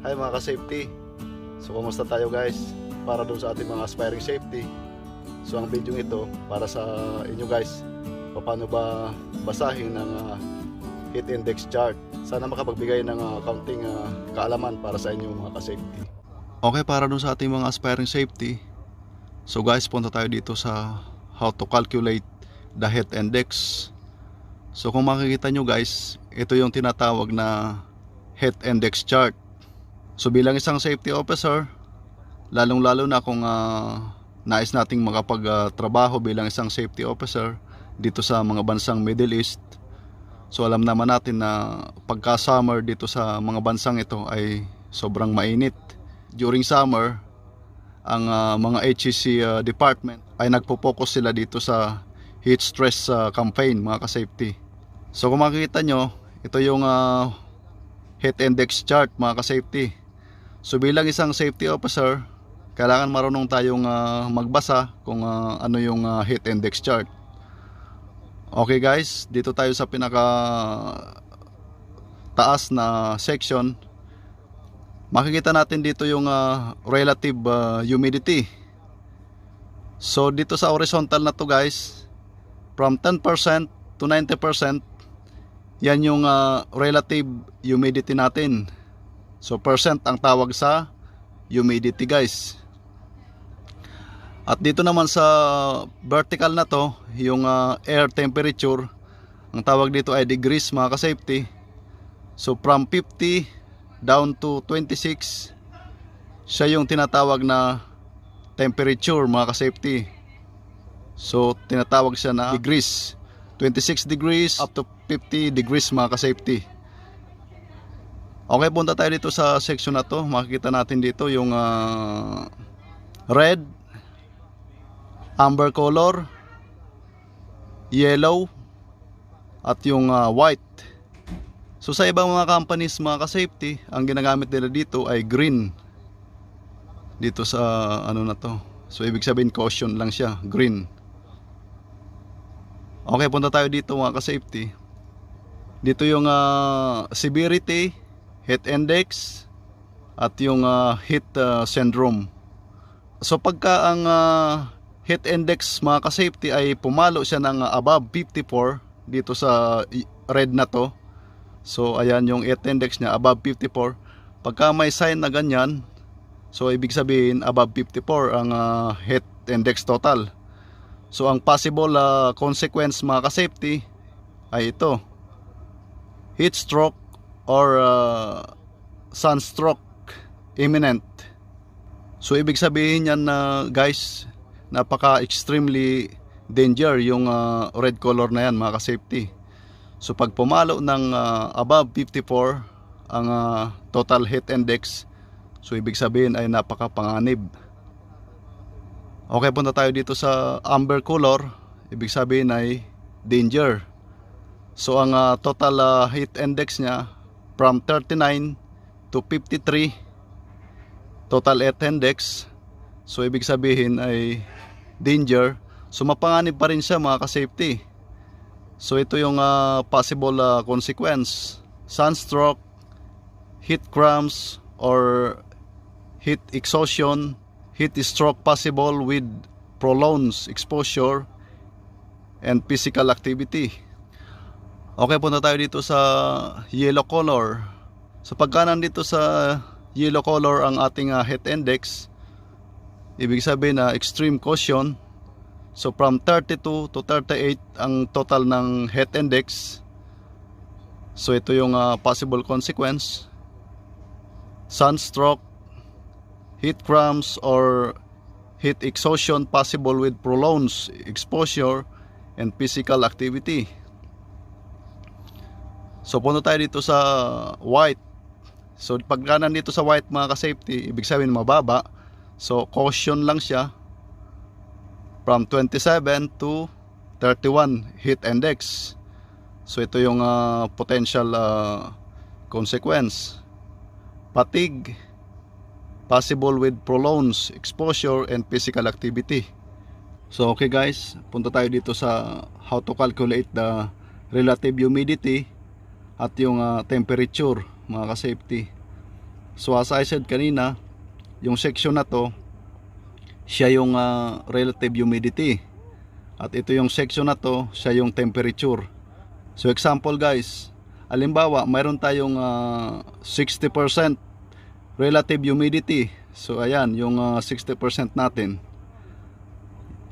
Hi mga ka-safety. So kumusta tayo guys? Para dun sa ating mga aspiring safety. So ang video ito para sa inyo guys. Paano ba basahin ng heat index chart? Sana makapagbigay ng kaunting kaalaman para sa inyo mga ka-safety. Okay, para dun sa ating mga aspiring safety. So guys, punta tayo dito sa how to calculate the heat index. So kung makikita nyo guys, ito yung tinatawag na heat index chart. So bilang isang safety officer, lalong-lalo na kung nais nating makapagtrabaho bilang isang safety officer dito sa mga bansang Middle East. So alam naman natin na pagka summer dito sa mga bansang ito ay sobrang mainit. During summer, ang mga HEC department ay nagpo-focus sila dito sa heat stress campaign mga ka-safety. So kung makikita nyo, ito yung heat index chart mga ka-safety. So bilang isang safety officer, kailangan marunong tayong magbasa kung ano yung heat index chart. Okay guys, dito tayo sa pinaka taas na section. Makikita natin dito yung relative humidity. So dito sa horizontal na to guys, from 10% to 90%, yan yung relative humidity natin. So percent ang tawag sa humidity guys. At dito naman sa vertical na to, yung air temperature, ang tawag dito ay degrees mga ka-safety. So from 50 down to 26, siya yung tinatawag na temperature mga ka-safety. So tinatawag siya na degrees, 26 degrees up to 50 degrees mga ka-safety. Okay, punta tayo dito sa section na to. Makikita natin dito yung red, amber color, yellow, at yung white. So sa ibang mga companies mga ka-safety, ang ginagamit nila dito ay green. Dito sa ano na to. So ibig sabihin caution lang siya, green. Okay, punta tayo dito mga ka-safety. Dito yung severity, heat index, at yung heat syndrome. So pagka ang heat index mga ka-safety ay pumalo siya ng above 54 dito sa red na to. So ayan yung heat index niya, above 54. Pagka may sign na ganyan, so ibig sabihin above 54 ang heat index total. So ang possible consequence mga ka-safety ay ito: heat stroke or sunstroke imminent. So ibig sabihin yan na guys, napaka extremely danger yung red color na yan mga ka-safety. So pag pumalo ng above 54 ang total heat index, so ibig sabihin ay napaka panganib. Okay, punta tayo dito sa amber color. Ibig sabihin ay danger. So ang total heat index niya from 39 to 53 total heat index. So ibig sabihin ay danger. So mapanganib pa rin siya mga ka-safety. So ito yung possible consequence: sunstroke, heat cramps, or heat exhaustion, heat stroke possible with prolonged exposure and physical activity. Okay, punta tayo dito sa yellow color. So pagka nandito sa yellow color ang ating heat index, ibig sabihin na extreme caution. So from 32 to 38 ang total ng heat index. So ito yung possible consequence: sunstroke, heat cramps, or heat exhaustion possible with prolonged exposure and physical activity. So punta tayo dito sa white. So pagka nandito sa white mga ka-safety, ibig sabihin mababa. So caution lang siya, from 27 to 31 heat index. So ito yung potential consequence: fatigue possible with prolonged exposure and physical activity. So okay guys, punta tayo dito sa how to calculate the relative humidity at yung temperature mga ka-safety. So as I said kanina, yung section na to, siya yung relative humidity. At ito yung section na to, siya yung temperature. So example guys, halimbawa mayroon tayong 60% relative humidity. So ayan, yung 60% natin,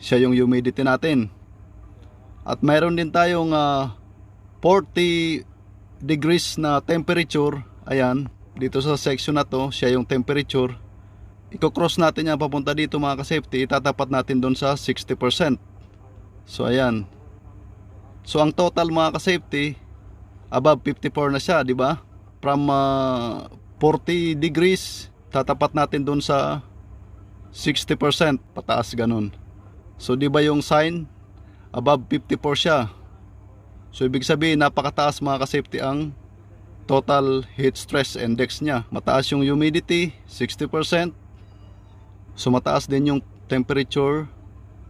siya yung humidity natin. At mayroon din tayong 40 degrees na temperature. Ayan, dito sa section na to, siya yung temperature. Iko-cross natin yan papunta dito mga ka-safety, itatapat natin doon sa 60%. So ayan. So ang total mga ka-safety, above 54 na siya, di ba? From 40 degrees, tatapat natin doon sa 60%, pataas ganun. So di ba yung sign, above 54 siya. So ibig sabihin, napakataas mga ka-safety ang total heat stress index niya. Mataas yung humidity, 60%. So mataas din yung temperature,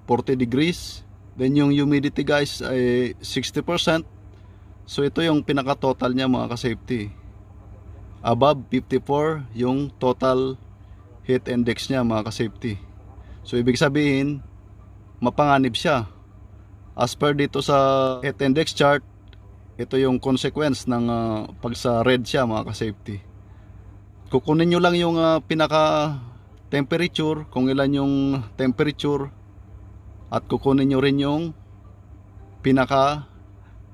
40 degrees. Then yung humidity guys ay 60%. So ito yung pinaka-total niya mga ka-safety. Above 54 yung total heat index niya mga ka-safety. So ibig sabihin, mapanganib siya. As per dito sa heat index chart, ito yung consequence ng pag sa red siya mga ka-safety. Kukunin nyo lang yung pinaka temperature, kung ilan yung temperature, at kukunin nyo rin yung pinaka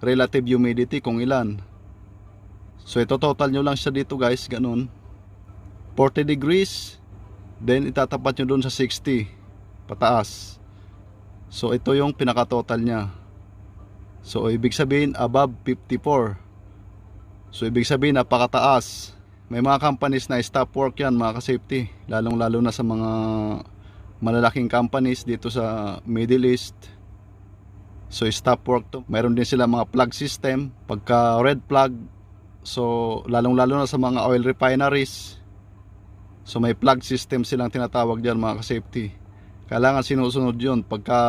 relative humidity kung ilan. So ito total nyo lang siya dito guys, ganun. 40 degrees, then itatapat nyo dun sa 60 pataas. So ito yung pinaka total nya. So ibig sabihin above 54. So ibig sabihin napakataas. May mga companies na stop work yan mga ka-safety, lalong lalo na sa mga malalaking companies dito sa Middle East. So stop work to. Mayroon din sila mga plug system. Pagka red plug, so lalong lalo na sa mga oil refineries, so may plug system silang tinatawag dyan mga ka-safety. Kailangan sinusunod yun. Pagka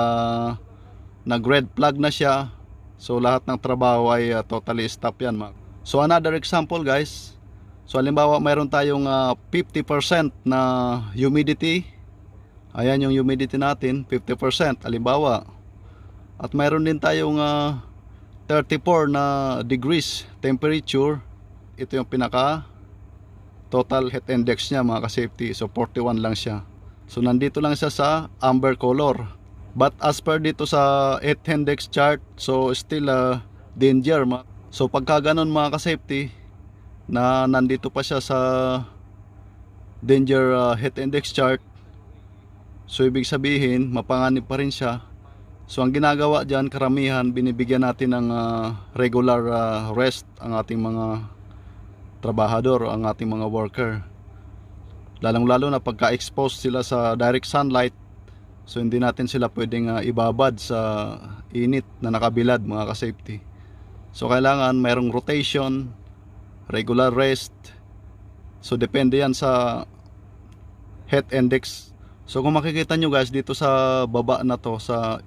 nag red plug na siya, so lahat ng trabaho ay totally stop yan. So another example guys, so halimbawa mayroon tayong 50% na humidity. Ayan yung humidity natin, 50% halimbawa. At mayroon din tayong 34 na degrees temperature. Ito yung pinaka total heat index niya mga ka-safety. So 41 lang siya. So nandito lang siya sa amber color. But as per dito sa heat index chart, so still danger. So pagka ganun mga ka-safety, na nandito pa siya sa danger heat index chart, so ibig sabihin mapanganib pa rin siya. So ang ginagawa dyan, karamihan binibigyan natin ng regular rest ang ating mga trabahador, ang ating mga worker. Lalong lalo na pagka exposed sila sa direct sunlight, so hindi natin sila pwedeng ibabad sa init na nakabilad mga ka-safety. So kailangan mayroong rotation, regular rest. So depende yan sa heat index. So kung makikita nyo guys dito sa baba na to, sa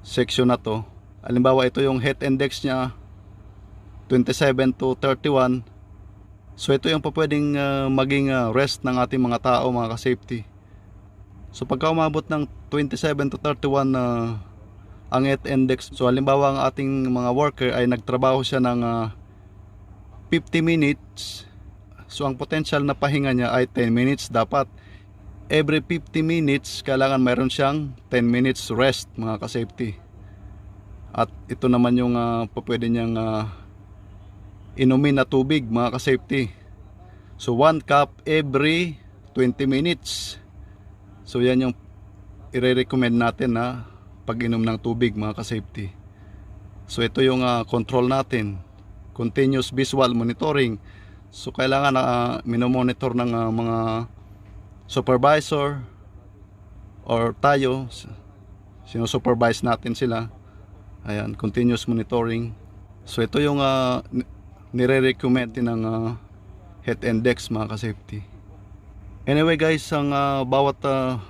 section na to, halimbawa ito yung heat index nya 27 to 31. So ito yung pwedeng maging rest ng ating mga tao mga ka-safety. So pagka umabot ng 27 to 31 ang heat index, so halimbawa ang ating mga worker ay nagtrabaho siya ng 50 minutes, so ang potential na pahinga niya ay 10 minutes. Dapat every 50 minutes kailangan mayroon siyang 10 minutes rest mga ka-safety. At ito naman yung pwede niyang inumin na tubig mga ka-safety. So 1 cup every 20 minutes. So yan yung i-recommend natin na pag-inom ng tubig mga ka-safety. So ito yung control natin, continuous visual monitoring. So kailangan minomonitor ng mga supervisor or tayo, sinusupervise natin sila. Ayan, continuous monitoring. So ito yung nire-recommend ng heat index mga ka-safety. Anyway guys, ang bawat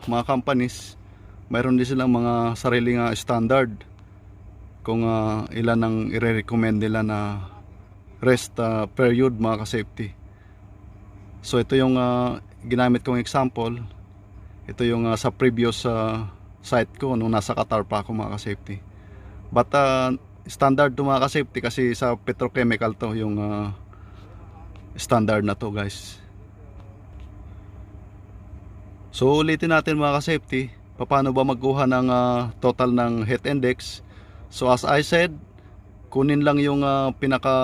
mga companies, mayroon din silang mga sariling standard kung ilan ang i-recommend nila na rest period mga ka-safety. So ito yung ginamit kong example. Ito yung sa previous site ko nung nasa Qatar pa ako mga ka-safety. But standard to mga ka-safety kasi sa petrochemical to yung standard na to guys. So ulitin natin mga ka-safety, paano ba magkuha ng total ng heat index. So as I said, kunin lang yung pinaka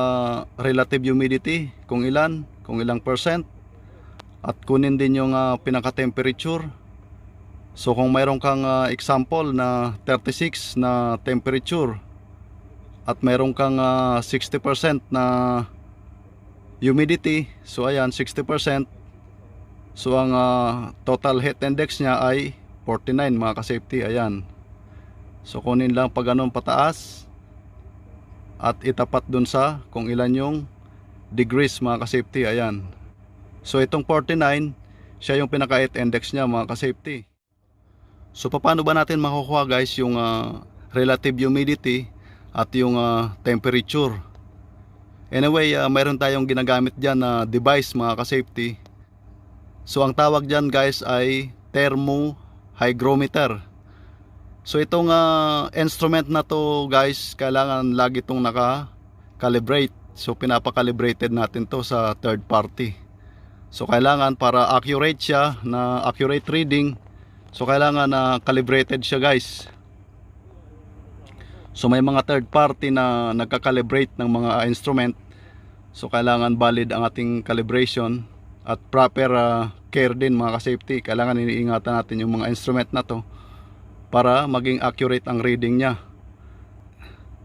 relative humidity kung ilang percent, at kunin din yung pinaka temperature. So kung mayroon kang example na 36 na temperature at mayroon kang 60% na humidity, so ayan 60%. So ang total heat index niya ay 49 mga ka-safety, ayan. So kunin lang pag ganun pataas at itapat dun sa kung ilan yung degrees mga ka-safety, ayan. So itong 49, siya yung pinaka heat index niya mga ka-safety. So paano ba natin makukuha guys yung relative humidity at yung temperature? Anyway, mayroon tayong ginagamit dyan na device mga ka-safety. So ang tawag dyan guys ay thermohygrometer. So itong instrument na to guys, kailangan lagi itong naka-calibrate. So pinapakalibrated natin to sa third party. So kailangan para accurate siya, na accurate reading, so kailangan na calibrated siya guys. So may mga third party na nagka-calibrate ng mga instrument. So kailangan valid ang ating calibration at proper care din mga ka-safety. Kailangan iniingatan natin yung mga instrument na to para maging accurate ang reading niya.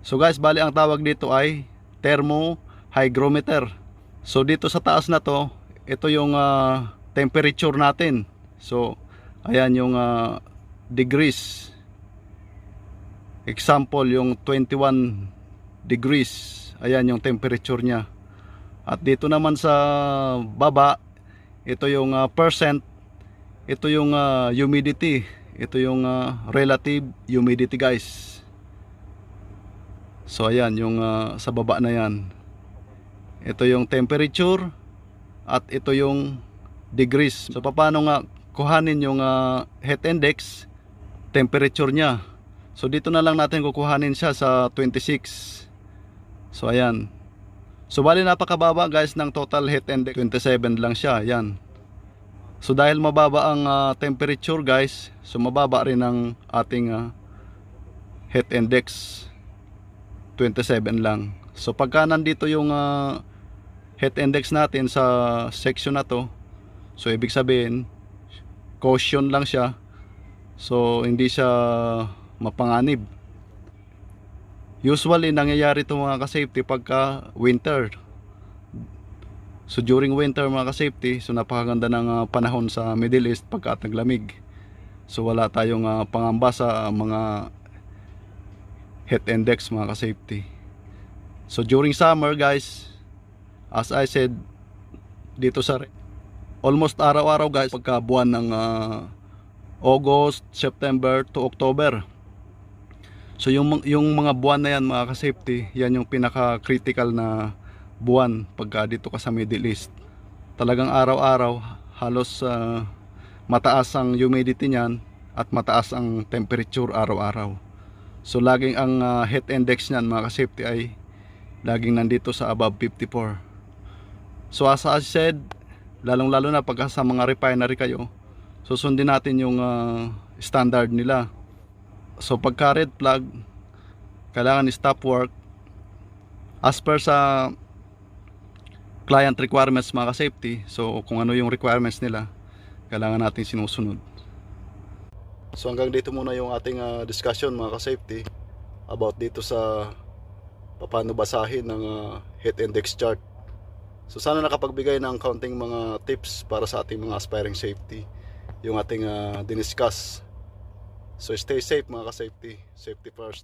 So guys, bali ang tawag dito ay thermohygrometer. So dito sa taas na to, ito yung temperature natin. So ayan yung degrees. Example yung 21 degrees. Ayan yung temperature niya. At dito naman sa baba, ito yung percent. Ito yung humidity. Ito yung relative humidity guys. So ayan yung sa baba na yan. Ito yung temperature at ito yung degrees. So paano nga kuhanin yung heat index, temperature niya? So dito na lang natin kukuhanin siya sa 26. So ayan. So bali napakababa guys ng total heat index, 27 lang siya. Ayan. So dahil mababa ang temperature guys, so mababa rin ang ating heat index, 27 lang. So pagka nandito yung heat index natin sa section na to, so ibig sabihin caution lang siya. So hindi siya mapanganib. Usually nangyayari ito mga ka-safety pagka winter. So during winter mga ka-safety, so napakaganda ng panahon sa Middle East pagka taglamig. So wala tayong pangamba sa mga heat index mga ka-safety. So during summer guys, as I said, dito sa almost araw-araw guys, pagka buwan ng August, September to October. So yung mga buwan na yan mga ka-safety, yan yung pinaka-critical na buwan pagka dito ka sa Middle East. Talagang araw-araw halos mataas ang humidity niyan at mataas ang temperature araw-araw. So laging ang heat index niyan mga ka-safety ay laging nandito sa above 54. So as I said, lalong-lalo na pagka sa mga refinery kayo, susundin natin yung standard nila. So pagka red flag, kailangan stop work as per sa client requirements mga ka-safety. So kung ano yung requirements nila, kailangan natin sinusunod. So hanggang dito muna yung ating discussion mga ka-safety about dito sa paano basahin ng heat index chart. So sana nakapagbigay ng kaunting mga tips para sa ating mga aspiring safety yung ating diniscuss. So stay safe mga ka-safety. Safety first.